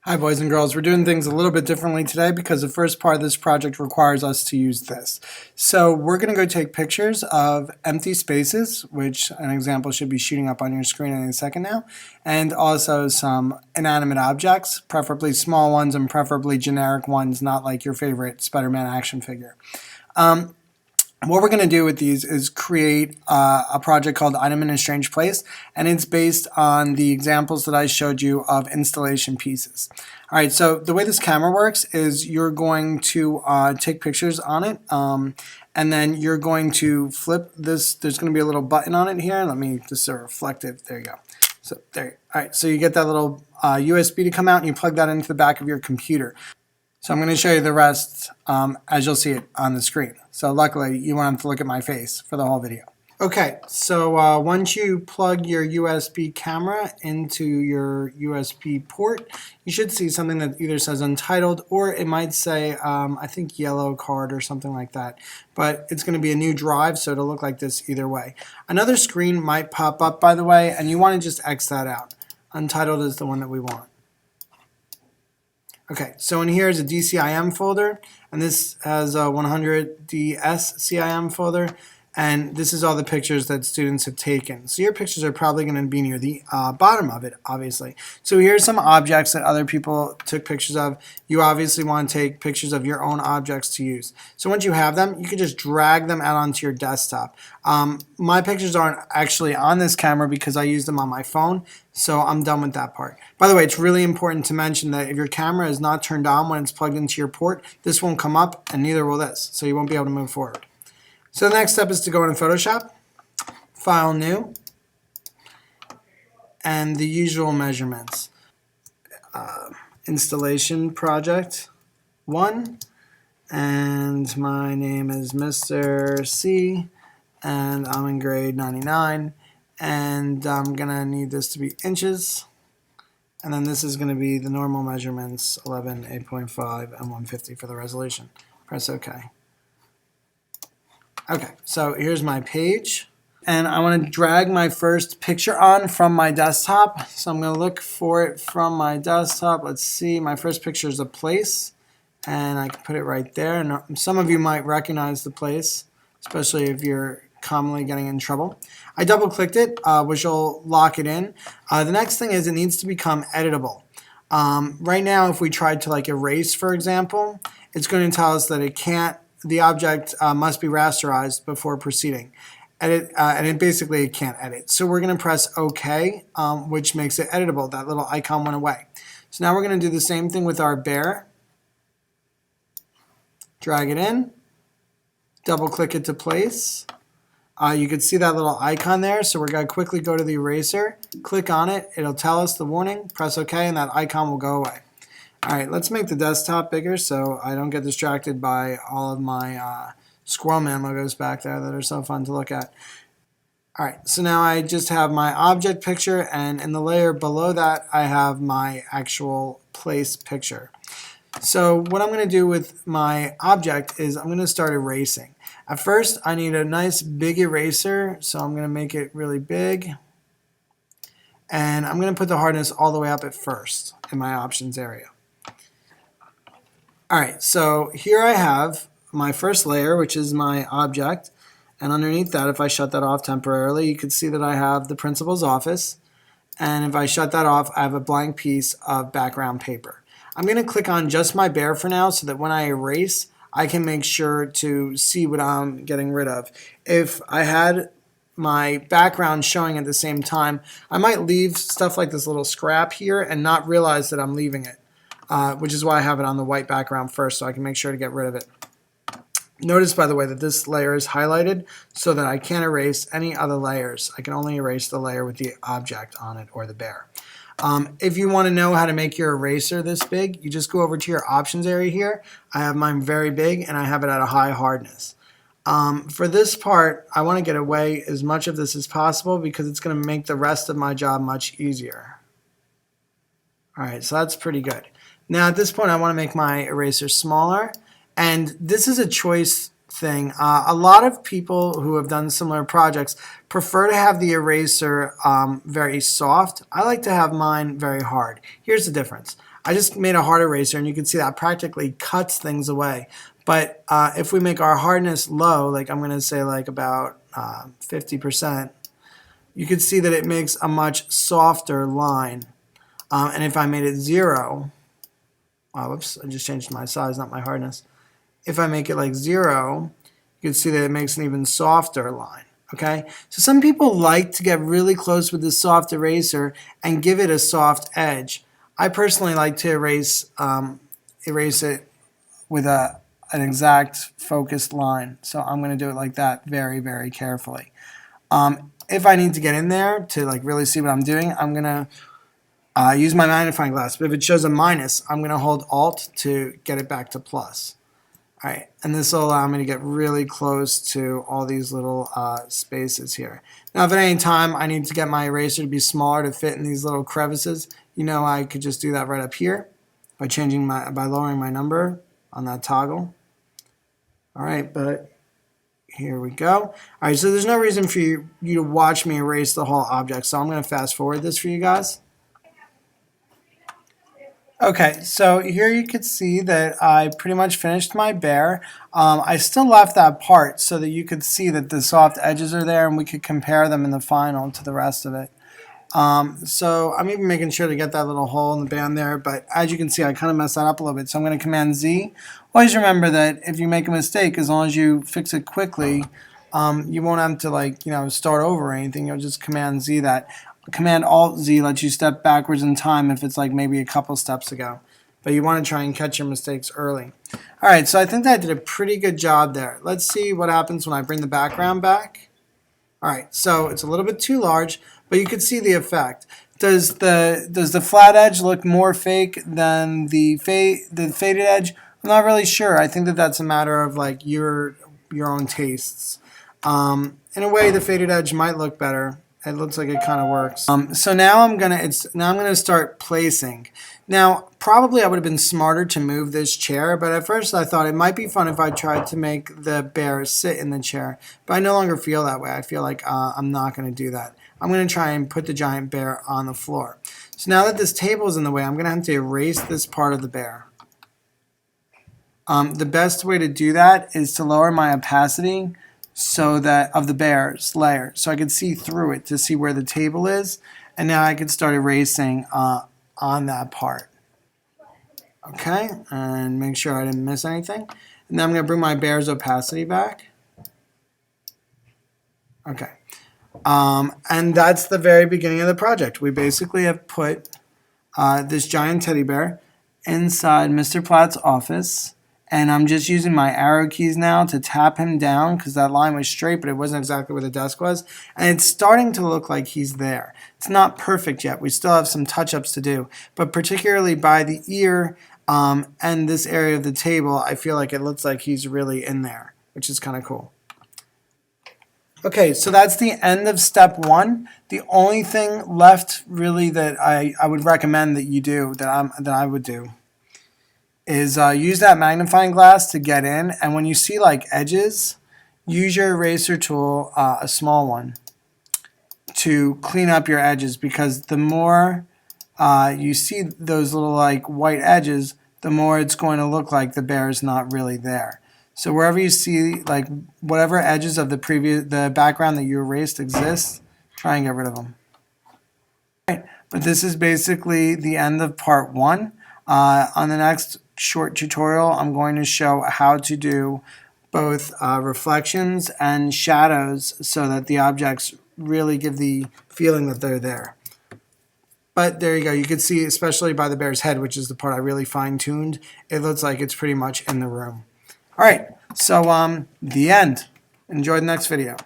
Hi boys and girls, we're doing things a little bit differently today because the first part of this project requires us to use this. So we're going to go take pictures of empty spaces, which an example should be shooting up on your screen in a second now, and also some inanimate objects, preferably small ones and preferably generic ones, not like your favorite Spider-Man action figure. What we're going to do with these is create a project called Item in a Strange Place, and it's based on the examples that I showed you of installation pieces. All right, so the way this camera works is you're going to take pictures on it, and then you're going to flip this. There's going to be a little button on it here. Let me just reflective. There you go. So there. All right, so you get that little USB to come out, and you plug that into the back of your computer. So I'm going to show you the rest as you'll see it on the screen. So luckily you won't have to look at my face for the whole video. Okay, so once you plug your USB camera into your USB port, you should see something that either says Untitled or it might say, I think yellow card or something like that. But it's going to be a new drive, so it'll look like this either way. Another screen might pop up, by the way, and you want to just X that out. Untitled is the one that we want. Okay, so in here is a DCIM folder, and this has a 100DS CIM folder, and this is all the pictures that students have taken. So your pictures are probably going to be near the bottom of it, obviously. So here's some objects that other people took pictures of. You obviously want to take pictures of your own objects to use. So once you have them, you can just drag them out onto your desktop. My pictures aren't actually on this camera because I use them on my phone, so I'm done with that part. By the way, it's really important to mention that if your camera is not turned on when it's plugged into your port, this won't come up and neither will this, so you won't be able to move forward. So the next step is to go into Photoshop, File New, and the usual measurements. Installation Project 1, and my name is Mr. C, and I'm in grade 99, and I'm going to need this to be inches, and then this is going to be the normal measurements, 11, 8.5, and 150 for the resolution. Press OK. Okay, so here's my page, and I want to drag my first picture on from my desktop. So I'm going to look for it from my desktop. Let's see, my first picture is a place, and I can put it right there. And some of you might recognize the place, especially if you're commonly getting in trouble. I double-clicked it, which will lock it in. The next thing is it needs to become editable. Right now, if we tried to erase, for example, it's going to tell us that it can't. The object must be rasterized before proceeding. And it basically can't edit. So we're going to press OK, which makes it editable. That little icon went away. So now we're going to do the same thing with our bear. Drag it in. Double click it to place. You can see that little icon there. So we're going to quickly go to the eraser. Click on it. It'll tell us the warning. Press OK, and that icon will go away. All right, let's make the desktop bigger so I don't get distracted by all of my Squirrel Man logos back there that are so fun to look at. All right, so now I just have my object picture, and in the layer below that, I have my actual place picture. So what I'm going to do with my object is I'm going to start erasing. At first, I need a nice big eraser, so I'm going to make it really big. And I'm going to put the hardness all the way up at first in my options area. Alright, so here I have my first layer, which is my object, and underneath that, if I shut that off temporarily, you can see that I have the principal's office, and if I shut that off, I have a blank piece of background paper. I'm going to click on just my bear for now so that when I erase, I can make sure to see what I'm getting rid of. If I had my background showing at the same time, I might leave stuff like this little scrap here and not realize that I'm leaving it. Which is why I have it on the white background first, so I can make sure to get rid of it. Notice, by the way, that this layer is highlighted so that I can't erase any other layers. I can only erase the layer with the object on it or the bear. If you want to know how to make your eraser this big, you just go over to your options area here. I have mine very big, and I have it at a high hardness. For this part, I want to get away as much of this as possible because it's going to make the rest of my job much easier. All right, so that's pretty good. Now at this point I want to make my eraser smaller, and this is a choice thing. A lot of people who have done similar projects prefer to have the eraser very soft. I like to have mine very hard. Here's the difference. I just made a hard eraser, and you can see that practically cuts things away. But if we make our hardness low, like I'm going to say like about 50%, you can see that it makes a much softer line. And if I made it 0, whoops, I just changed my size, not my hardness. If I make it like 0, you can see that it makes an even softer line. Okay, so some people like to get really close with the soft eraser and give it a soft edge. I personally like to erase it with an exact focused line. So I'm going to do it like that very, very carefully. If I need to get in there to like really see what I'm doing, I'm going to use my magnifying glass. But if it shows a minus, I'm going to hold Alt to get it back to plus. All right, and this will allow me to get really close to all these little spaces here. Now, if at any time I need to get my eraser to be smaller to fit in these little crevices, you know I could just do that right up here by lowering my number on that toggle. All right, but here we go. All right, so there's no reason for you to watch me erase the whole object, so I'm going to fast forward this for you guys. Okay, so here you can see that I pretty much finished my bear. I still left that part so that you could see that the soft edges are there and we could compare them in the final to the rest of it. So I'm even making sure to get that little hole in the band there, but as you can see I kind of messed that up a little bit, so I'm going to Command Z. Always remember that if you make a mistake, as long as you fix it quickly, you won't have to start over or anything. You'll just Command Z that. Command Alt Z lets you step backwards in time if it's like maybe a couple steps ago. But you want to try and catch your mistakes early. Alright, so I think that I did a pretty good job there. Let's see what happens when I bring the background back. Alright, so it's a little bit too large, but you can see the effect. Does the flat edge look more fake than the faded edge? I'm not really sure. I think that that's a matter of like your own tastes. In a way, the faded edge might look better. It looks like it kind of works. So now I'm gonna start placing. Now, probably I would have been smarter to move this chair, but at first I thought it might be fun if I tried to make the bear sit in the chair. But I no longer feel that way. I feel like I'm not going to do that. I'm going to try and put the giant bear on the floor. So now that this table is in the way, I'm going to have to erase this part of the bear. The best way to do that is to lower my opacity so that of the bear's layer, so I could see through it to see where the table is, and now I can start erasing on that part. Okay, and make sure I didn't miss anything. And then I'm going to bring my bear's opacity back. Okay, and that's the very beginning of the project. We basically have put this giant teddy bear inside Mr. Platt's office. And I'm just using my arrow keys now to tap him down because that line was straight, but it wasn't exactly where the desk was. And it's starting to look like he's there. It's not perfect yet. We still have some touch-ups to do. But particularly by the ear and this area of the table, I feel like it looks like he's really in there, which is kind of cool. Okay, so that's the end of step 1. The only thing left really that I would recommend that you do, that I would do, is use that magnifying glass to get in, and when you see like edges, use your eraser tool, a small one, to clean up your edges, because the more you see those little like white edges, the more it's going to look like the bear is not really there. So wherever you see like whatever edges of the background that you erased exist, try and get rid of them. Right. But this is basically the end of part 1. On the next short tutorial, I'm going to show how to do both reflections and shadows so that the objects really give the feeling that they're there. But there you go. You can see, especially by the bear's head, which is the part I really fine-tuned, it looks like it's pretty much in the room. All right, so the end. Enjoy the next video.